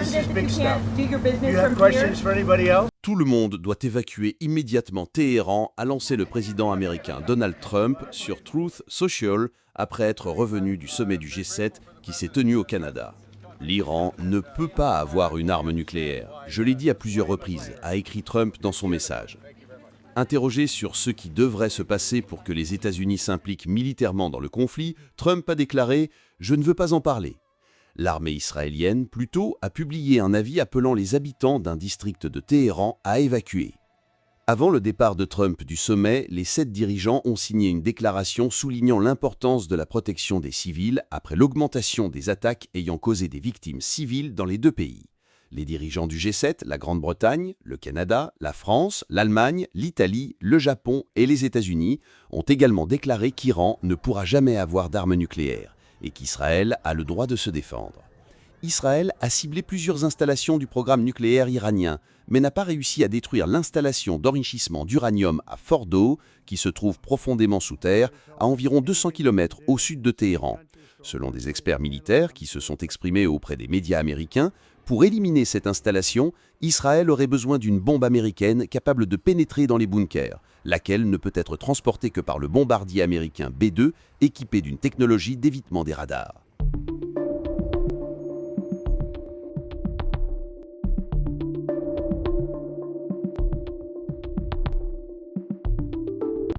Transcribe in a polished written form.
president that big you stuff. can't do your business You have from here? questions for anybody else? Tout le monde doit évacuer immédiatement Téhéran, a lancé le président américain Donald Trump sur Truth Social après être revenu du sommet du G7 qui s'est tenu au Canada. L'Iran ne peut pas avoir une arme nucléaire. Je l'ai dit à plusieurs reprises, a écrit Trump dans son message. Interrogé sur ce qui devrait se passer pour que les États-Unis s'impliquent militairement dans le conflit, Trump a déclaré « Je ne veux pas en parler ». L'armée israélienne, plutôt, a publié un avis appelant les habitants d'un district de Téhéran à évacuer. Avant le départ de Trump du sommet, les 7 dirigeants ont signé une déclaration soulignant l'importance de la protection des civils après l'augmentation des attaques ayant causé des victimes civiles dans les 2 pays. Les dirigeants du G7, la Grande-Bretagne, le Canada, la France, l'Allemagne, l'Italie, le Japon et les États-Unis ont également déclaré qu'Iran ne pourra jamais avoir d'armes nucléaires et qu'Israël a le droit de se défendre. Israël a ciblé plusieurs installations du programme nucléaire iranien, mais n'a pas réussi à détruire l'installation d'enrichissement d'uranium à Fordow, qui se trouve profondément sous terre, à environ 200 km au sud de Téhéran. Selon des experts militaires qui se sont exprimés auprès des médias américains, pour éliminer cette installation, Israël aurait besoin d'une bombe américaine capable de pénétrer dans les bunkers, laquelle ne peut être transportée que par le bombardier américain B-2 équipé d'une technologie d'évitement des radars.